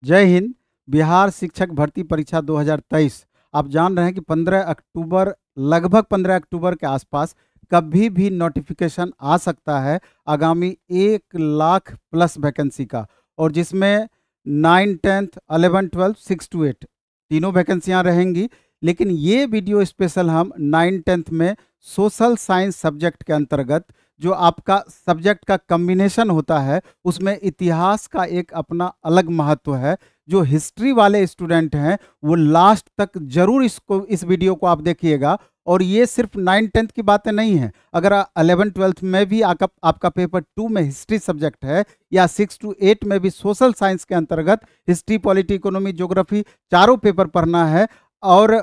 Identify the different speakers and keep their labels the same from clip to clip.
Speaker 1: जय हिंद। बिहार शिक्षक भर्ती परीक्षा 2023 आप जान रहे हैं कि 15 अक्टूबर, लगभग 15 अक्टूबर के आसपास कभी भी नोटिफिकेशन आ सकता है आगामी 1 लाख प्लस वैकेंसी का, और जिसमें 9, 10th, 11, 12, 6 to 8 तीनों वैकेंसियां रहेंगी। लेकिन ये वीडियो स्पेशल हम 9, 10th में सोशल साइंस सब्जेक्ट के अंतर्गत, जो आपका सब्जेक्ट का कम्बिनेशन होता है, उसमें इतिहास का एक अपना अलग महत्व है। जो हिस्ट्री वाले स्टूडेंट हैं वो लास्ट तक जरूर इस वीडियो को आप देखिएगा। और ये सिर्फ 9, 10th की बातें नहीं है। अगर 11, 12th में भी आपका पेपर 2 में हिस्ट्री सब्जेक्ट है, या 6 to 8 में भी सोशल साइंस के अंतर्गत हिस्ट्री, पॉलिटी, इकोनॉमी, ज्योग्राफी चारों पेपर पढ़ना है। और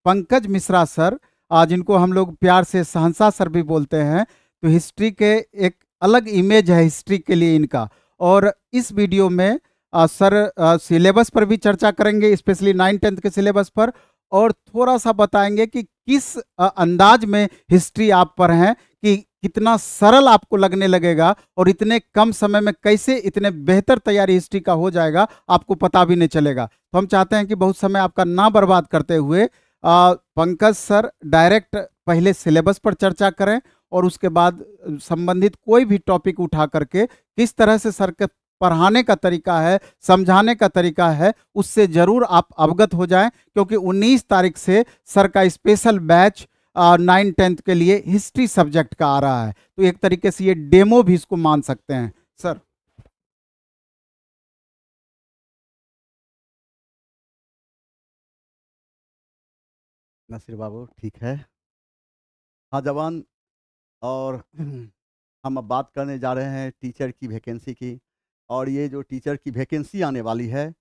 Speaker 1: पंकज मिश्रा सर, जिनको हम लोग प्यार से शहंशाह सर भी बोलते हैं, तो हिस्ट्री के एक अलग इमेज है हिस्ट्री के लिए इनका। और इस वीडियो में सर सिलेबस पर भी चर्चा करेंगे, स्पेशली 9, 10th के सिलेबस पर, और थोड़ा सा बताएंगे कि किस अंदाज में हिस्ट्री आप पर हैं, कि कितना सरल आपको लगने लगेगा और इतने कम समय में कैसे इतने बेहतर तैयारी हिस्ट्री का हो जाएगा, आपको पता भी नहीं चलेगा। तो हम चाहते हैं कि बहुत समय आपका ना बर्बाद करते हुए पंकज सर डायरेक्ट पहले सिलेबस पर चर्चा करें, और उसके बाद संबंधित कोई भी टॉपिक उठा करके किस तरह से सर के पढ़ाने का तरीका है, समझाने का तरीका है, उससे जरूर आप अवगत हो जाएं। क्योंकि 19 तारीख से सर का स्पेशल बैच 9, 10th के लिए हिस्ट्री सब्जेक्ट का आ रहा है। तो एक तरीके से ये डेमो भी इसको मान सकते हैं सर।
Speaker 2: नसीर बाबू ठीक है। हाँ जवान। और हम अब बात करने जा रहे हैं टीचर की वैकेंसी की। और ये जो टीचर की वैकेंसी आने वाली है,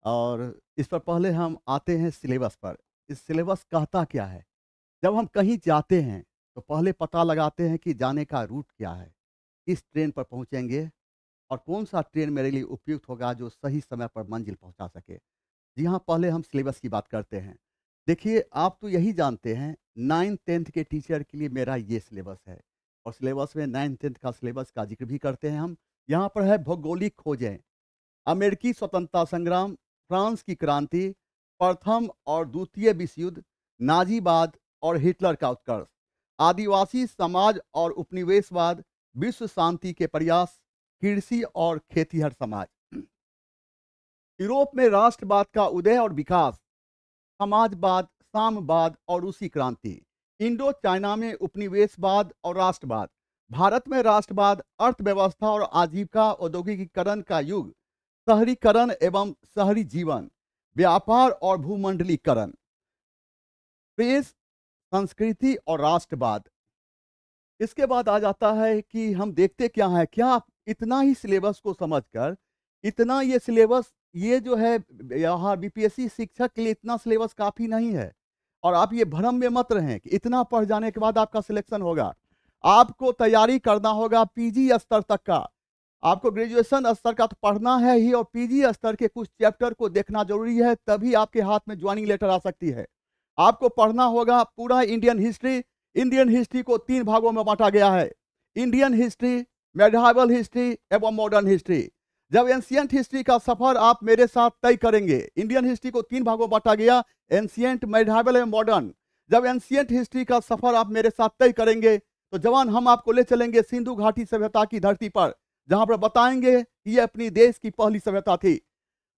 Speaker 2: और इस पर पहले हम आते हैं सिलेबस पर। इस सिलेबस कहता क्या है? जब हम कहीं जाते हैं तो पहले पता लगाते हैं कि जाने का रूट क्या है, किस ट्रेन पर पहुंचेंगे और कौन सा ट्रेन मेरे लिए उपयुक्त होगा जो सही समय पर मंजिल पहुंचा सके। जी हाँ, पहले हम सिलेबस की बात करते हैं। देखिए, आप तो यही जानते हैं 9, 10th के टीचर के लिए मेरा ये सिलेबस है। और सिलेबस में 9, 10th का सिलेबस का जिक्र भी करते हैं हम। यहाँ पर है भौगोलिक खोजें, अमेरिकी स्वतंत्रता संग्राम, फ्रांस की क्रांति, प्रथम और द्वितीय विश्व युद्ध, नाजीवाद और हिटलर का उत्कर्ष, आदिवासी समाज और उपनिवेशवाद, विश्व शांति के प्रयास, कृषि और खेतीहर समाज, यूरोप में राष्ट्रवाद का उदय और विकास, समाजवाद, साम्यवाद और रूसी क्रांति, इंडो चाइना में उपनिवेशवाद और राष्ट्रवाद, भारत में राष्ट्रवाद, अर्थव्यवस्था और आजीविका औद्योगिकीकरण का युग, शहरीकरण एवं शहरी जीवन, व्यापार और भूमंडलीकरण, प्रेस, संस्कृति और राष्ट्रवाद। इसके बाद आ जाता है कि हम देखते क्या है, क्या इतना ही सिलेबस को समझकर, इतना ये सिलेबस, ये जो है यहाँ बीपीएससी शिक्षक के लिए इतना सिलेबस काफी नहीं है। और आप ये भ्रम में मत रहें कि इतना पढ़ जाने के बाद आपका सिलेक्शन होगा। आपको तैयारी करना होगा पीजी स्तर तक का। आपको ग्रेजुएशन स्तर का तो पढ़ना है ही, और पीजी स्तर के कुछ चैप्टर को देखना जरूरी है, तभी आपके हाथ में ज्वाइनिंग लेटर आ सकती है। आपको पढ़ना होगा पूरा इंडियन हिस्ट्री। इंडियन हिस्ट्री को 3 भागों में बांटा गया है: इंडियन हिस्ट्री, मेडिवल हिस्ट्री एवं मॉडर्न हिस्ट्री। जब एंशियंट हिस्ट्री का सफर आप मेरे साथ तय करेंगे, इंडियन हिस्ट्री को 3 भागों में बांटा गया, एंशियंट, मेडिवल एवं मॉडर्न। जब एंशियंट हिस्ट्री का सफर आप मेरे साथ तय करेंगे तो जवान हम आपको ले चलेंगे सिंधु घाटी सभ्यता की धरती पर, जहां पर बताएंगे कि ये अपनी देश की पहली सभ्यता थी।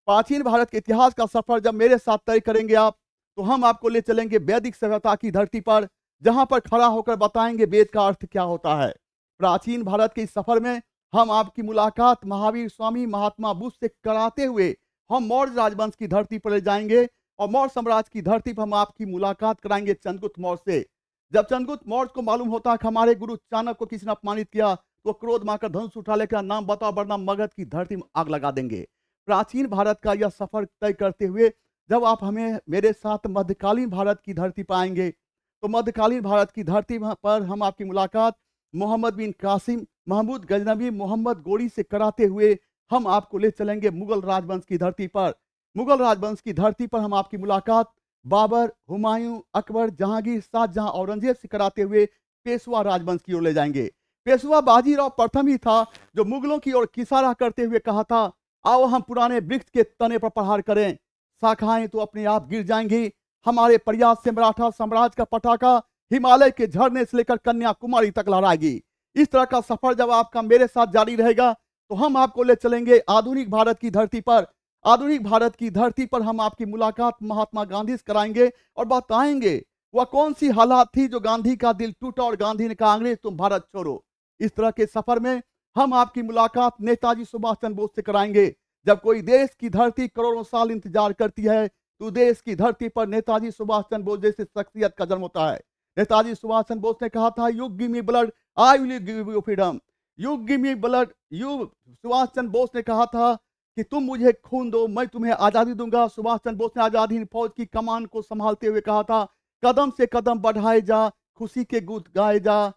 Speaker 2: प्राचीन भारत के इतिहास का सफर जब मेरे साथ तय करेंगे आप, तो हम आपको ले चलेंगे वैदिक सभ्यता की धरती पर, जहां पर खड़ा होकर बताएंगे वेद का अर्थ क्या होता है। प्राचीन भारत के इस सफर में हम आपकी मुलाकात महावीर स्वामी महात्मा बुद्ध से कराते हुए हम मौर्य राजवंश की धरती पर ले जाएंगे, और मौर्य साम्राज्य की धरती पर हम आपकी मुलाकात कराएंगे चंद्रगुप्त मौर्य से। जब चंद्रगुप्त मौर्य को मालूम होता है कि हमारे गुरु चाणक्य को किसी ने अपमानित किया, तो क्रोध मारकर धनुष उठा लेकर नाम बताओ वरना मगध की धरती में आग लगा देंगे। प्राचीन भारत का यह सफर तय करते हुए जब आप हमें मेरे साथ मध्यकालीन भारत की धरती पर आएंगे, तो मध्यकालीन भारत की धरती पर हम आपकी मुलाकात मोहम्मद बिन कासिम, महमूद गजनबी, मोहम्मद गोरी से कराते हुए हम आपको ले चलेंगे मुगल राजवंश की धरती पर। मुगल राजवंश की धरती पर हम आपकी मुलाकात बाबर, हुमायूं, अकबर, जहांगीर, शाहजहां, औरंगजेब से कराते हुए पेशवा राजवंश की ओर ले जाएंगे। पेशवा बाजीराव प्रथम ही था जो मुगलों की ओर किसारा करते हुए कहा था आओ हम पुराने वृक्ष के तने पर प्रहार करें, शाखाएं तो अपने आप गिर जाएंगी। हमारे प्रयास से मराठा साम्राज्य का पताका हिमालय के झरने से लेकर कन्याकुमारी तक लहराएगी। इस तरह का सफर जब आपका मेरे साथ जारी रहेगा तो हम आपको ले चलेंगे आधुनिक भारत की धरती पर। आधुनिक भारत की धरती पर हम आपकी मुलाकात महात्मा गांधी से कराएंगे और बताएंगे वह कौन सी हालात थी जो गांधी का दिल टूटा और गांधी ने कहा अंग्रेज तुम भारत छोड़ो। इस तरह के सफर में हम आपकी मुलाकात नेताजी सुभाष चंद्र बोस से कराएंगे। जब कोई देश की धरती करोड़ों साल इंतजार करती है तो देश की धरती पर नेताजी सुभाष चंद्र बोस जैसे शख्सियत का जन्म होता है। नेताजी सुभाष चंद्र बोस ने कहा था, you give me blood I will give you freedom. You give me blood, you Subhash Chandra Bose ने कहा था कि तुम मुझे खून दो, मैं तुम्हें आजादी दूंगा। सुभाष चंद्र बोस ने आजादी हिंद फौज की कमान को संभालते हुए कहा था, कदम से कदम बढ़ाए जा, खुशी के गीत गाए जा,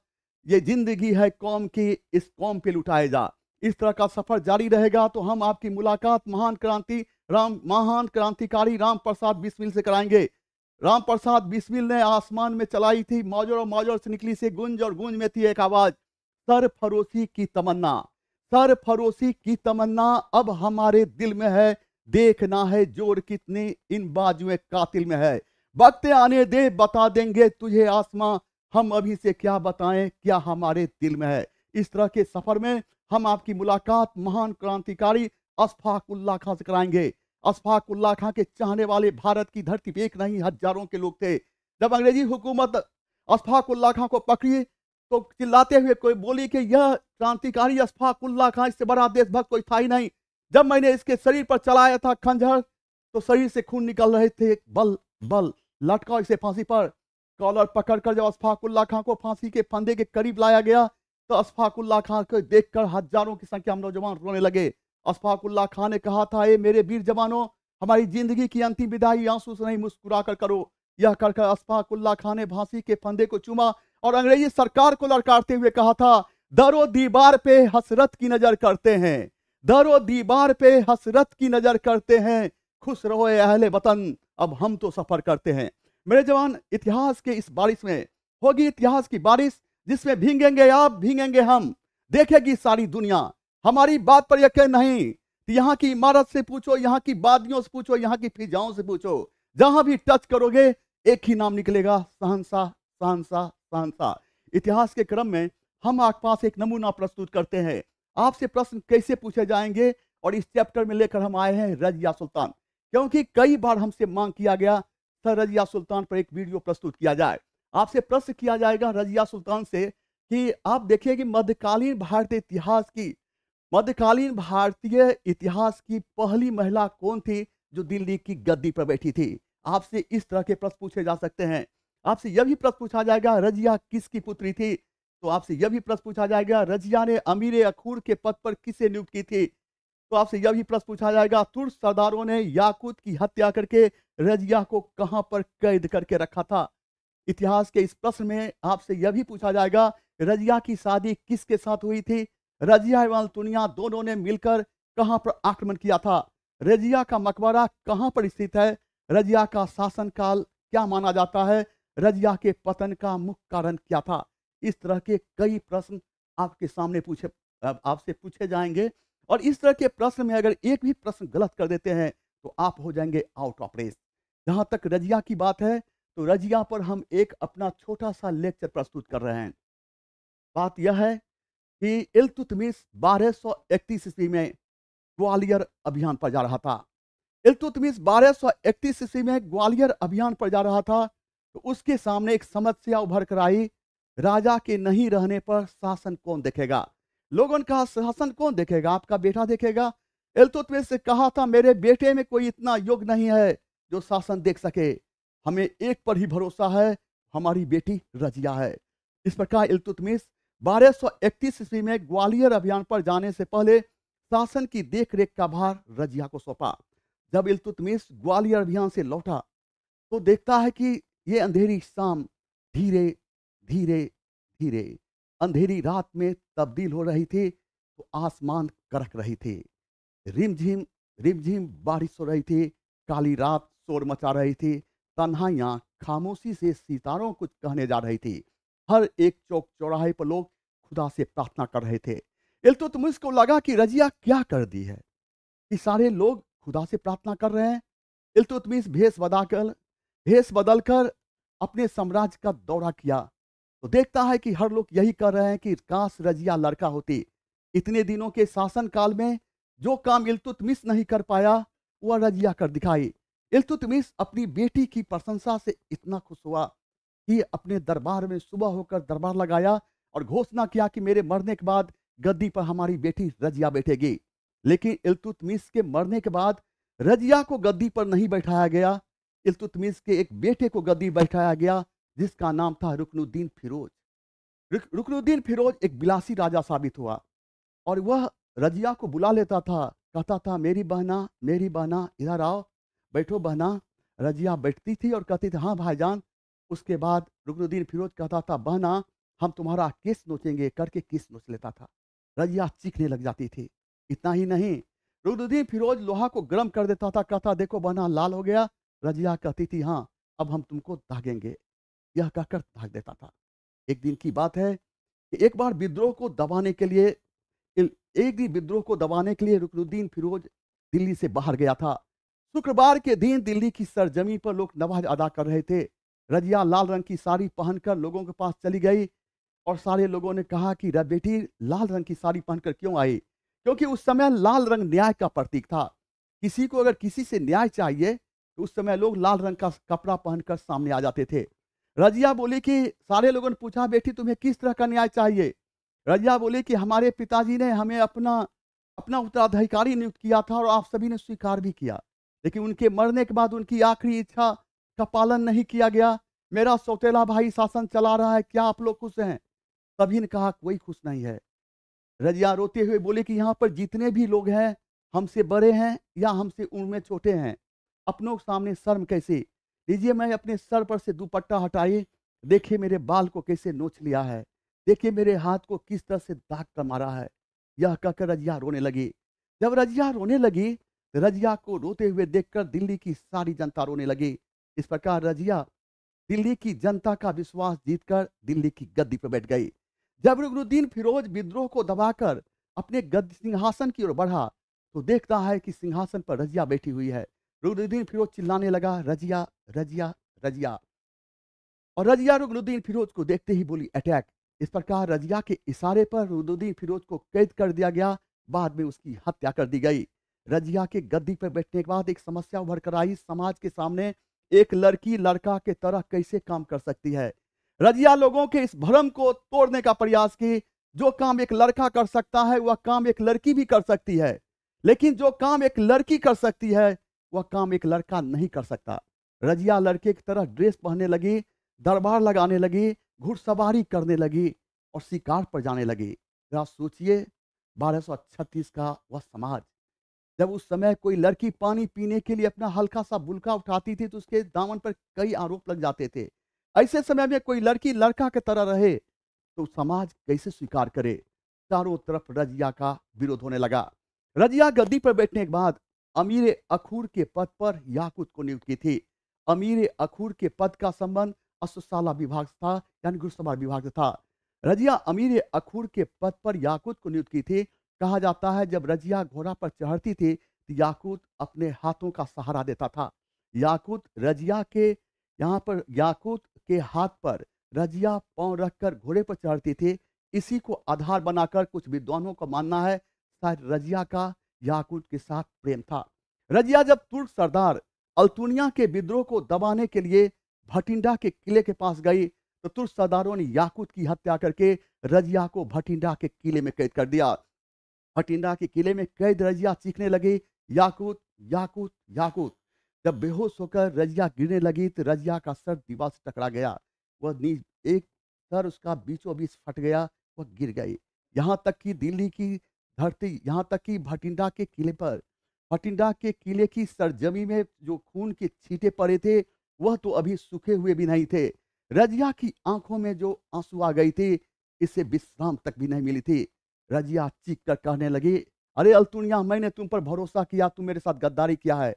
Speaker 2: ये जिंदगी है कौम की, इस कौम पे लुटाए जा। इस तरह का सफर जारी रहेगा तो हम आपकी मुलाकात महान क्रांतिकारी राम प्रसाद बिस्मिल से कराएंगे। राम प्रसाद बिस्मिल ने आसमान में चलाई थी मौजर, और मौजर से निकली से गुंज, और गुंज में थी एक आवाज, सरफरोशी की तमन्ना। सरफरोशी की तमन्ना अब हमारे दिल में है, देखना है जोर कितने इन बाजुए कातिल में है। वक्त आने दे बता देंगे तुझे आसमां, हम अभी से क्या बताएं क्या हमारे दिल में है। इस तरह के सफर में हम आपकी मुलाकात महान क्रांतिकारी अशफाक उल्लाह खां से कराएंगे। अशफाक उल्लाह खां के चाहने वाले भारत की धरती पे एक नहीं हजारों के लोग थे। जब अंग्रेजी हुकूमत अशफाक उल्लाह खां को पकड़ी तो चिल्लाते हुए कोई बोली कि यह क्रांतिकारी अशफाक उल्लाह खां, इससे बड़ा देशभक्त कोई था ही नहीं। जब मैंने इसके शरीर पर चलाया था खंजर तो शरीर से खून निकल रहे थे, बल बल लटका इसे फांसी पर। कॉलर पकड़कर जब अशफाक उल्लाह खां को फांसी के फंदे के करीब लाया गया तो अशफाक उल्लाह खां को देखकर हजारों की संख्या में नौजवान रोने लगे। अशफाक उल्लाह खां ने कहा था, ए मेरे वीर जवानों, हमारी जिंदगी की अंतिम विदाई आंसू से नहीं मुस्कुरा कर करो। यह कहकर अशफाक उल्लाह खां ने फांसी के फंदे को चूमा और अंग्रेजी सरकार को ललकारते हुए कहा था, दरो दीवार पे हसरत की नजर करते हैं, दरो दीवार पे हसरत की नजर करते हैं, खुश रहो ए अहले वतन, अब हम तो सफर करते हैं। मेरे जवान, इतिहास के इस बारिश में होगी इतिहास की बारिश, जिसमें भीगेंगे आप, भीगेंगे हम, देखेगी सारी दुनिया। हमारी बात पर यकीन नहीं, यहाँ की इमारत से पूछो, यहाँ की वादियों से पूछो, यहाँ की फिजाओं से पूछो, जहां भी टच करोगे एक ही नाम निकलेगा, शहंशाह, शहंशाह, शहंशाह। इतिहास के क्रम में हम आपके पास एक नमूना प्रस्तुत करते हैं। आपसे प्रश्न कैसे पूछे जाएंगे और इस चैप्टर में लेकर हम आए हैं रजिया सुल्तान, क्योंकि कई बार हमसे मांग किया गया सर रजिया सुल्तान पर एक वीडियो प्रस्तुत किया जाए। आपसे प्रश्न किया जाएगा रजिया सुल्तान से कि आप देखिए कि मध्यकालीन भारतीय इतिहास की पहली महिला कौन थी जो दिल्ली की गद्दी पर बैठी थी। आपसे इस तरह के प्रश्न पूछे जा सकते हैं। आपसे यह भी प्रश्न पूछा जाएगा रजिया किसकी पुत्री थी, तो आपसे यह भी प्रश्न पूछा जाएगा रजिया ने अमीर अखूर के पद पर किसे नियुक्त की थी, तो आपसे यह भी प्रश्न पूछा जाएगा तुर्क सरदारों ने याकूत की हत्या करके रजिया को कहां पर कैद करके रखा था। इतिहास के इस प्रश्न में आपसे यह भी पूछा जाएगा रजिया की शादी किसके साथ हुई थी, रजिया एवं तुनिया दोनों ने मिलकर कहां पर आक्रमण किया था, रजिया का मकबरा कहां पर स्थित है, रजिया का शासनकाल क्या माना जाता है, रजिया के पतन का मुख्य कारण क्या था। इस तरह के कई प्रश्न आपके सामने आपसे पूछे जाएंगे और इस तरह के प्रश्न में अगर एक भी प्रश्न गलत कर देते हैं तो आप हो जाएंगे आउट ऑफ रेस। जहां तक रजिया की बात है तो रजिया पर हम एक अपना छोटा सा लेक्चर प्रस्तुत कर रहे हैं। बात यह है कि इल्तुतमिश 1231 ईस्वी में ग्वालियर अभियान पर जा रहा था। इल्तुतमिश 1231 ईस्वी में ग्वालियर अभियान पर जा रहा था तो उसके सामने एक समस्या उभर कर आई, राजा के नहीं रहने पर शासन कौन देखेगा। लोगों ने कहा शासन कौन देखेगा, आपका बेटा देखेगा। इल्तुतमिश से कहा था मेरे बेटे में कोई इतना योग्य नहीं है जो शासन देख सके, हमें एक पर ही भरोसा है, हमारी बेटी रजिया है। इस प्रकार इल्तुतमिश 1231 ईस्वी में ग्वालियर अभियान पर जाने से पहले शासन की देखरेख का भार रजिया को सौंपा। जब इल्तुतमिश ग्वालियर अभियान से लौटा तो देखता है कि ये अंधेरी शाम धीरे धीरे धीरे अंधेरी रात में तब्दील हो रही थी, तो आसमान करक रही थी, रिमझिम रिमझिम बारिश हो रही थी, काली रात शोर मचा रही थी, तन्हाइयां खामोशी से सितारों कुछ कहने जा रही थी। हर एक चौक चौराहे पर लोग खुदा से प्रार्थना कर रहे थे। इल्तुतमिश को लगा कि रजिया क्या कर दी है, कि सारे लोग खुदा से प्रार्थना कर रहे हैं। इल्तुतमिश भेष बदलकर अपने साम्राज्य का दौरा किया, तो देखता है कि हर लोग यही कर रहे हैं कि काश रजिया लड़का होती। इतने दिनों के शासन काल में जो काम इल्तुतमिश नहीं कर पाया, वह रजिया कर दिखाई। इल्तुतमिश अपनी बेटी की प्रशंसा से इतना खुश हुआ कि अपने दरबार में सुबह होकर दरबार लगाया और घोषणा किया कि मेरे मरने के बाद गद्दी पर हमारी बेटी रजिया बैठेगी। लेकिन इल्तुतमिश के मरने के बाद रजिया को गद्दी पर नहीं बैठाया गया। इल्तुतमिश के एक बेटे को गद्दी बैठाया गया, जिसका नाम था रुकनुद्दीन फिरोज। रुकनुद्दीन फिरोज एक विलासी राजा साबित हुआ और वह रजिया को बुला लेता था, कहता था मेरी बहना इधर आओ, बैठो बहना। रजिया बैठती थी और कहती थी हाँ भाईजान। उसके बाद रुकनुद्दीन फिरोज कहता था बहना हम तुम्हारा केस नोचेंगे, करके केस नोच लेता था। रजिया चीखने लग जाती थी। इतना ही नहीं, रुकनुद्दीन फिरोज लोहा को गर्म कर देता था, कहता देखो बहना लाल हो गया। रजिया कहती थी हाँ अब हम तुमको दागेंगे, यह कहकर दाग देता था। एक दिन की बात है कि एक विद्रोह को दबाने के लिए रुकनुद्दीन फिरोज दिल्ली से बाहर गया था। शुक्रवार के दिन दिल्ली की सरजमी पर लोग नमाज अदा कर रहे थे। रजिया लाल रंग की साड़ी पहनकर लोगों के पास चली गई और सारे लोगों ने कहा कि बेटी लाल रंग की साड़ी पहनकर क्यों आई? क्योंकि उस समय लाल रंग न्याय का प्रतीक था। किसी को अगर किसी से न्याय चाहिए तो उस समय लोग लाल रंग का कपड़ा पहनकर सामने आ जाते थे। रजिया बोली कि सारे लोगों ने पूछा बेटी तुम्हें किस तरह का न्याय चाहिए? रजिया बोली कि हमारे पिताजी ने हमें अपना उत्तराधिकारी नियुक्त किया था और आप सभी ने स्वीकार भी किया, लेकिन उनके मरने के बाद उनकी आखिरी इच्छा का पालन नहीं किया गया। मेरा सौतेला भाई शासन चला रहा है, क्या आप लोग खुश हैं? सभी ने कहा कोई खुश नहीं है। रजिया रोते हुए बोले कि यहाँ पर जितने भी लोग हैं हमसे बड़े हैं या हमसे उम्र में छोटे हैं, अपनों के सामने शर्म कैसे? लीजिए मैं अपने सर पर से दुपट्टा हटाइए, देखिए मेरे बाल को कैसे नोच लिया है, देखिए मेरे हाथ को किस तरह से दाग कर मारा है। यह कहकर रजिया रोने लगी। जब रजिया रोने लगी, रजिया को रोते हुए देखकर दिल्ली की सारी जनता रोने लगी। इस प्रकार रजिया दिल्ली की जनता का विश्वास जीतकर दिल्ली की गद्दी पर बैठ गई। जब रुकनुद्दीन फिरोज विद्रोह को दबाकर अपने सिंहासन की ओर बढ़ा, तो देखता है कि सिंहासन पर रजिया बैठी हुई है। रुकनुद्दीन फिरोज चिल्लाने लगा रजिया रजिया रजिया, और रजिया रुकनुद्दीन फिरोज को देखते ही बोली अटैक। इस प्रकार रजिया के इशारे पर रुकनुद्दीन फिरोज को कैद कर दिया गया, बाद में उसकी हत्या कर दी गई। रजिया के गद्दी पर बैठने के बाद एक समस्या उभर कर आई समाज के सामने, एक लड़की लड़का के तरह कैसे काम कर सकती है। रजिया लोगों के इस भ्रम को तोड़ने का प्रयास की। जो काम एक लड़का कर सकता है वह काम एक लड़की भी कर सकती है, लेकिन जो काम एक लड़की कर सकती है वह काम एक लड़का नहीं कर सकता। रजिया लड़के की तरह ड्रेस पहनने लगी, दरबार लगाने लगी, घुड़सवारी करने लगी और शिकार पर जाने लगी। जरा सोचिए 1236 का वह समाज, जब उस समय कोई लड़की पानी पीने के लिए अपना हल्का सा बुल्का उठाती थी तो उसके दामन पर कई आरोप लग जाते थे। ऐसे समय में कोई लड़की लड़का की तरह रहे तो समाज कैसे स्वीकार करे? चारों तरफ रजिया का विरोध होने लगा। रजिया गद्दी पर बैठने के बाद अमीर अखूर के पद पर याकूत को नियुक्त की थी। अमीर अखूर के पद का संबंध अश्वशाला विभाग था, यानी घुड़सवार विभाग था। रजिया अमीर अखूर के पद पर याकूत को नियुक्त की थी। कहा जाता है जब रजिया घोड़ा पर चढ़ती थी तो याकूत अपने हाथों का सहारा देता था। याकूत के हाथ पर रजिया पांव रखकर घोड़े पर चढ़ती थी। इसी को आधार बनाकर कुछ विद्वानों का मानना है शायद रजिया का याकूत के साथ प्रेम था। रजिया जब तुर्क सरदार अल्तुनिया के विद्रोह को दबाने के लिए भटिंडा के किले के पास गई तो तुर्क सरदारों ने याकूत की हत्या करके रजिया को भटिंडा के किले में कैद कर दिया। भटिंडा के किले में कैद रजिया चीखने लगी याकूत याकूत याकूत। जब बेहोश होकर रजिया गिरने लगी तो रजिया का सर दीवार से टकरा गया। एक सर उसका बीचों बीच फट गया, वह गिर गई। यहाँ तक कि दिल्ली की धरती, यहाँ तक कि भटिंडा के किले की सरजमी में जो खून के छींटे पड़े थे वह तो अभी सूखे हुए भी नहीं थे। रजिया की आंखों में जो आंसू आ गई थी, इसे विश्राम तक भी नहीं मिली थी। रजिया चीख कर कहने लगी अरे अल्तुनिया, मैंने तुम पर भरोसा किया, तुम मेरे साथ गद्दारी किया है,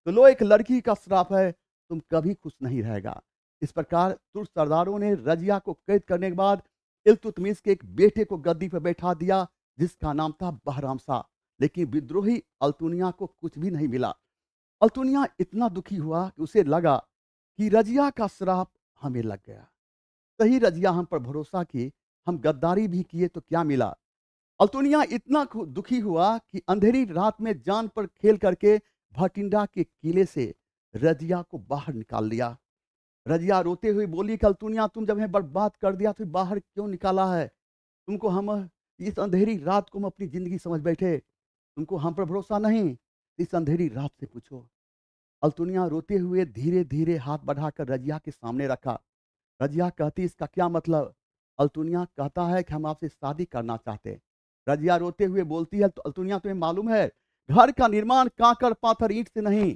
Speaker 2: तो लो एक लड़की का श्राप है, तुम कभी खुश नहीं रहेगा। इस प्रकार तुर्क सरदारों ने रजिया को कैद करने के बाद इल्तुतमिश के एक बेटे को गद्दी पर बैठा दिया जिसका नाम था बहराम शाह। लेकिन विद्रोही अल्तुनिया को कुछ भी नहीं मिला। अल्तुनिया इतना दुखी हुआ कि उसे लगा कि रजिया का श्राप हमें लग गया। सही रजिया हम पर भरोसा की, हम गद्दारी भी किए तो क्या मिला। अल्तुनिया इतना दुखी हुआ कि अंधेरी रात में जान पर खेल करके भटिंडा के किले से रजिया को बाहर निकाल लिया। रजिया रोते हुए बोली कि अल्तुनिया, तुम जब हमें बर्बाद कर दिया तो बाहर क्यों निकाला है? तुमको हम इस अंधेरी रात को हम अपनी जिंदगी समझ बैठे, तुमको हम पर भरोसा नहीं? इस अंधेरी रात से पूछो। अल्तुनिया रोते हुए धीरे धीरे हाथ बढ़ाकर रजिया के सामने रखा। रजिया कहती, इसका क्या मतलब? अल्तुनिया कहता है कि हम आपसे शादी करना चाहते हैं। रजिया रोते हुए बोलती है, तो अल्तुनिया, तुम्हें मालूम है घर का निर्माण कांकर पाथर ईंट से नहीं,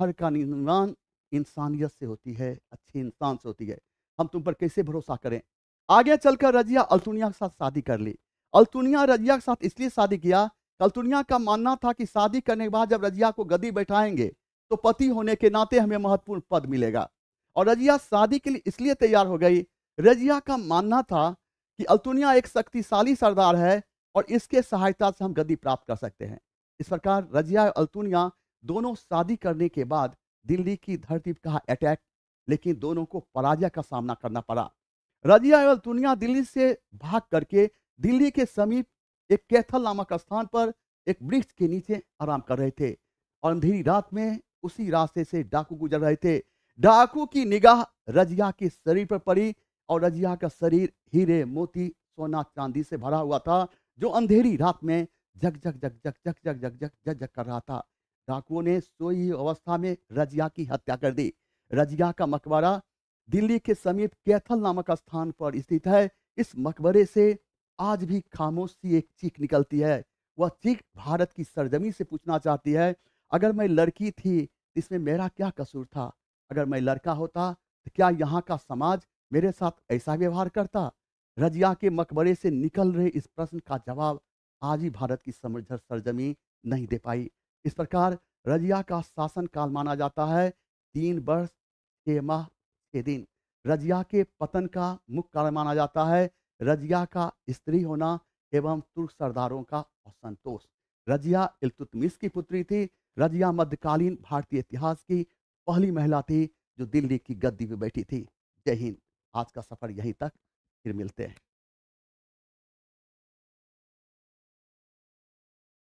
Speaker 2: घर का निर्माण इंसानियत से होती है, अच्छे इंसान से होती है। हम तुम पर कैसे भरोसा करें? आगे चलकर रजिया अल्तुनिया के साथ शादी कर ली। अल्तुनिया रजिया के साथ इसलिए शादी किया, अल्तुनिया का मानना था कि शादी करने के बाद जब रजिया को गद्दी बैठाएंगे तो पति होने के नाते हमें महत्वपूर्ण पद मिलेगा। और रजिया शादी के लिए इसलिए तैयार हो गई। रजिया का मानना था कि अल्तुनिया एक शक्तिशाली सरदार है और इसके सहायता से हम गद्दी प्राप्त कर सकते हैं। इस प्रकार रजिया और अल्तुनिया दोनों शादी करने के बाद दिल्ली की धरती पर कहा अटैक, लेकिन दोनों को पराजय का सामना करना पड़ा। रजिया और अल्तुनिया दिल्ली से भाग करके दिल्ली के समीप एक कैथल नामक स्थान पर एक वृक्ष के नीचे आराम कर रहे थे। और अंधेरी रात में उसी रास्ते से डाकू गुजर रहे थे। डाकू की निगाह रजिया के शरीर पर पड़ी और रजिया का शरीर हीरे मोती सोना चांदी से भरा हुआ था, जो अंधेरी रात में जग जग जग जग जग जग जग जग जग जग कर रहा था। डाकुओं ने सोई हुई अवस्था में रजिया की हत्या कर दी। रजिया का मकबरा दिल्ली के समीप कैथल नामक स्थान पर स्थित है। इस मकबरे से आज भी खामोशी एक चीख निकलती है। वह चीख भारत की सरजमी से पूछना चाहती है, अगर मैं लड़की थी इसमें मेरा क्या कसूर था? अगर मैं लड़का होता तो क्या यहाँ का समाज मेरे साथ ऐसा व्यवहार करता? रजिया के मकबरे से निकल रहे इस प्रश्न का जवाब आज ही भारत की समृद्ध सरजमी नहीं दे पाई। इस प्रकार रजिया का शासन काल माना जाता है 3 वर्ष 6 माह 6 दिन। रजिया के पतन का मुख्य कारण माना जाता है रजिया का स्त्री होना एवं तुर्क सरदारों का असंतोष। रजिया इल्तुतमिश की पुत्री थी। रजिया मध्यकालीन भारतीय इतिहास की पहली महिला थी जो दिल्ली की गद्दी पे बैठी थी। जय हिंद। आज का सफर यहीं तक, फिर मिलते हैं।